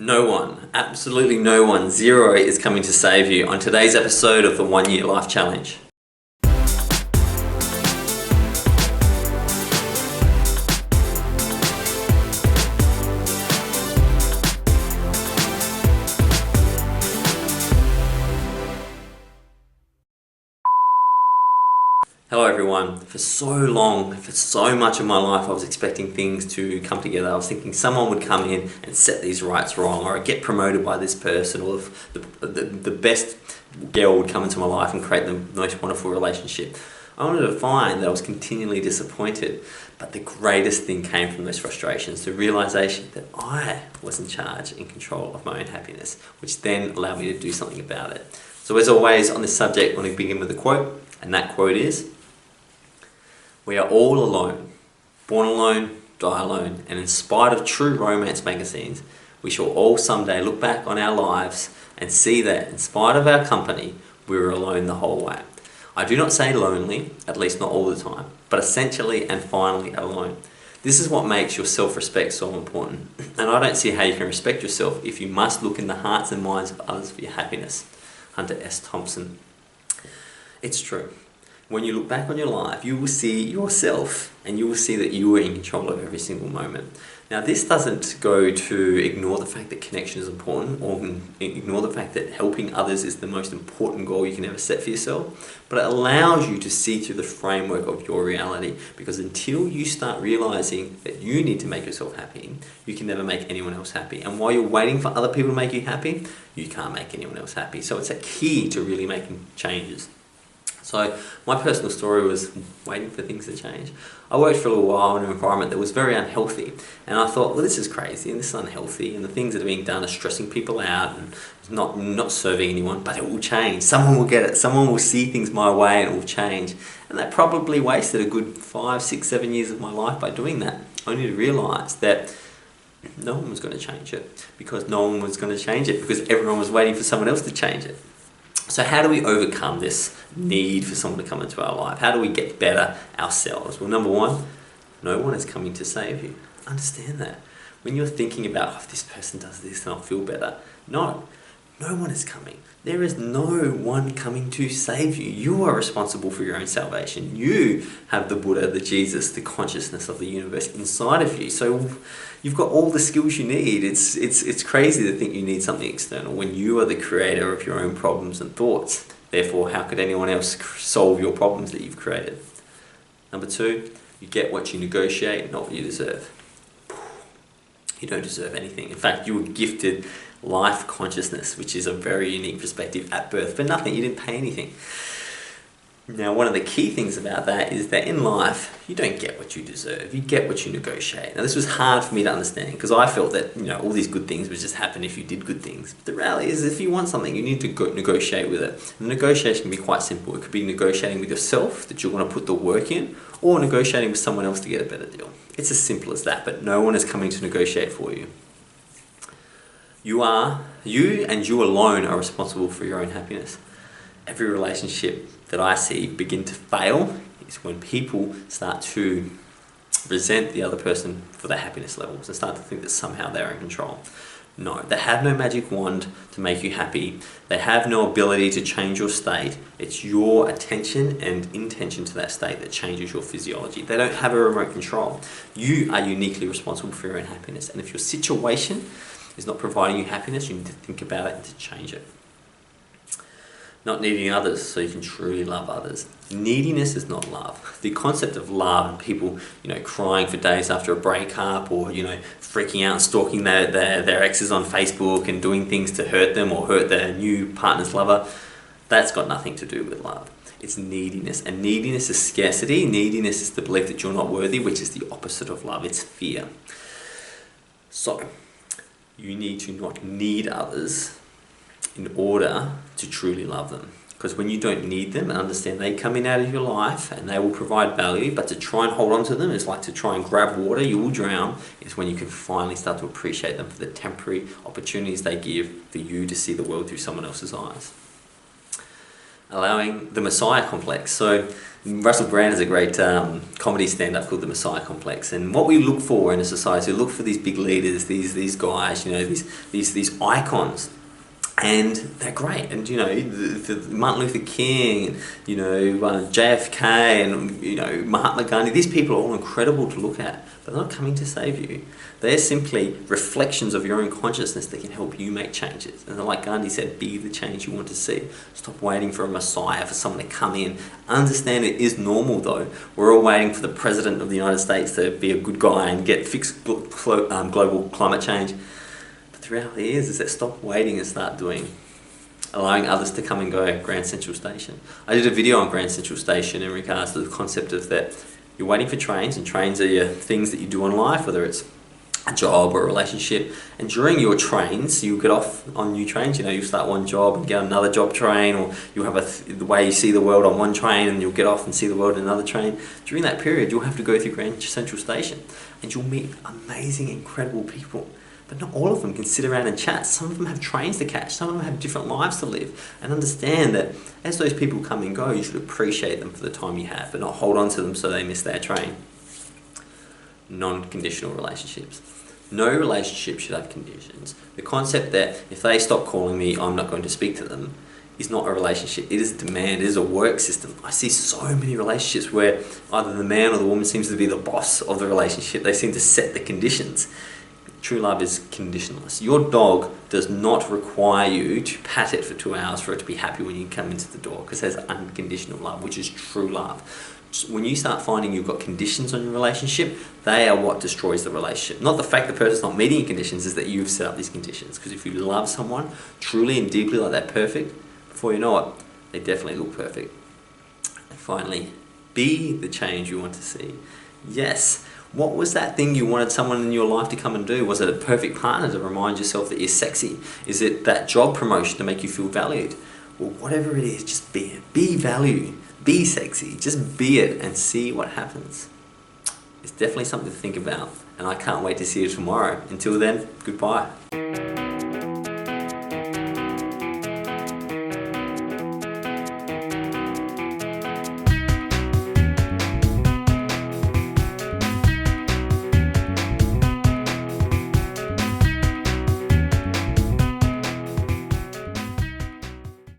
No one, absolutely no one, zero is coming to save you on today's episode of the 1 Year Life Challenge. Hello everyone. For so long, for so much of my life, I was expecting things to come together. I was thinking someone would come in and set these rights wrong, or I'd get promoted by this person, or the best girl would come into my life and create the most wonderful relationship. I wanted to find that I was continually disappointed, but the greatest thing came from those frustrations, the realization that I was in charge, in control of my own happiness, which then allowed me to do something about it. So as always on this subject, I want to begin with a quote, and that quote is, "We are all alone, born alone, die alone, and in spite of true romance magazines, we shall all someday look back on our lives and see that in spite of our company, we were alone the whole way." I do not say lonely, at least not all the time, but essentially and finally alone. This is what makes your self-respect so important, and I don't see how you can respect yourself if you must look in the hearts and minds of others for your happiness. Hunter S. Thompson. It's true. When you look back on your life, you will see yourself and you will see that you were in control of every single moment. Now, this doesn't go to ignore the fact that connection is important or ignore the fact that helping others is the most important goal you can ever set for yourself, but it allows you to see through the framework of your reality, because until you start realizing that you need to make yourself happy, you can never make anyone else happy. And while you're waiting for other people to make you happy, you can't make anyone else happy. So it's a key to really making changes. So my personal story was waiting for things to change. I worked for a little while in an environment that was very unhealthy, and I thought, well, this is crazy and this is unhealthy, and the things that are being done are stressing people out and not serving anyone, but it will change. Someone will get it. Someone will see things my way and it will change. And that probably wasted a good 5, 6, 7 years of my life by doing that, only to realise that no one was going to change it, because no one was going to change it because everyone was waiting for someone else to change it. So how do we overcome this need for someone to come into our life? How do we get better ourselves? Well, number one, no one is coming to save you. Understand that. When you're thinking about, if this person does this, then I'll feel better. No one is coming. There is no one coming to save you. You are responsible for your own salvation. You have the Buddha, the Jesus, the consciousness of the universe inside of you. So you've got all the skills you need. It's crazy to think you need something external when you are the creator of your own problems and thoughts. Therefore, how could anyone else solve your problems that you've created? Number two, you get what you negotiate, not what you deserve. You don't deserve anything. In fact, you were gifted life consciousness, which is a very unique perspective at birth, for nothing. You didn't pay anything. Now, one of the key things about that is that in life, you don't get what you deserve. You get what you negotiate. Now, this was hard for me to understand because I felt that, all these good things would just happen if you did good things. But the reality is, if you want something, you need to negotiate with it. And the negotiation can be quite simple. It could be negotiating with yourself, that you're going to put the work in, or negotiating with someone else to get a better deal. It's as simple as that, but no one is coming to negotiate for you. You and you alone are responsible for your own happiness. Every relationship that I see begin to fail is when people start to resent the other person for their happiness levels and start to think that somehow they're in control. No, they have no magic wand to make you happy. They have no ability to change your state. It's your attention and intention to that state that changes your physiology. They don't have a remote control. You are uniquely responsible for your own happiness. And if your situation is not providing you happiness, you need to think about it and to change it. Not needing others so you can truly love others. Neediness is not love. The concept of love and people, crying for days after a breakup, or, freaking out and stalking their exes on Facebook and doing things to hurt them or hurt their new partner's lover, that's got nothing to do with love. It's neediness. And neediness is scarcity. Neediness is the belief that you're not worthy, which is the opposite of love. It's fear. So, you need to not need others in order to truly love them. Because when you don't need them and understand they come in out of your life and they will provide value, but to try and hold on to them is like to try and grab water, you will drown, is when you can finally start to appreciate them for the temporary opportunities they give for you to see the world through someone else's eyes. allowing the Messiah complex. So Russell Brand has a great comedy stand-up called The Messiah Complex, and what we look for in a society, we look for these big leaders, these guys, these icons, and they're great. And the Martin Luther King, JFK, and Mahatma Gandhi. These people are all incredible to look at, but they're not coming to save you. They're simply reflections of your own consciousness that can help you make changes. And like Gandhi said, be the change you want to see. Stop waiting for a messiah, for someone to come in. Understand it is normal though. We're all waiting for the president of the United States to be a good guy and fix global climate change. But the reality is that stop waiting and start doing. Allowing others to come and go. Grand Central Station. I did a video on Grand Central Station in regards to the concept of that you're waiting for trains, and trains are your things that you do in life, whether it's a job or a relationship, and during your trains you get off on new trains. You start one job and get on another job train, or you have the way you see the world on one train and you'll get off and see the world on another train. During that period you'll have to go through Grand Central Station and you'll meet amazing, incredible people, but not all of them can sit around and chat. Some of them have trains to catch, some of them have different lives to live, and understand that as those people come and go, you should appreciate them for the time you have, but not hold on to them so they miss their train. Non-conditional relationships. No relationship should have conditions. The concept that if they stop calling me, I'm not going to speak to them is not a relationship. It is a demand. It is a work system. I see so many relationships where either the man or the woman seems to be the boss of the relationship. They seem to set the conditions. True love is conditionless. Your dog does not require you to pat it for 2 hours for it to be happy when you come into the door, because there's unconditional love, which is true love. When you start finding you've got conditions on your relationship, they are what destroys the relationship. Not the fact the person's not meeting conditions, is that you've set up these conditions. Because if you love someone truly and deeply like that perfect, before you know it, they definitely look perfect. And finally, be the change you want to see. Yes, what was that thing you wanted someone in your life to come and do? Was it a perfect partner to remind yourself that you're sexy? Is it that job promotion to make you feel valued? Well, whatever it is, just be it. Be valued. Be sexy. Just be it and see what happens. It's definitely something to think about, and I can't wait to see you tomorrow. Until then, goodbye.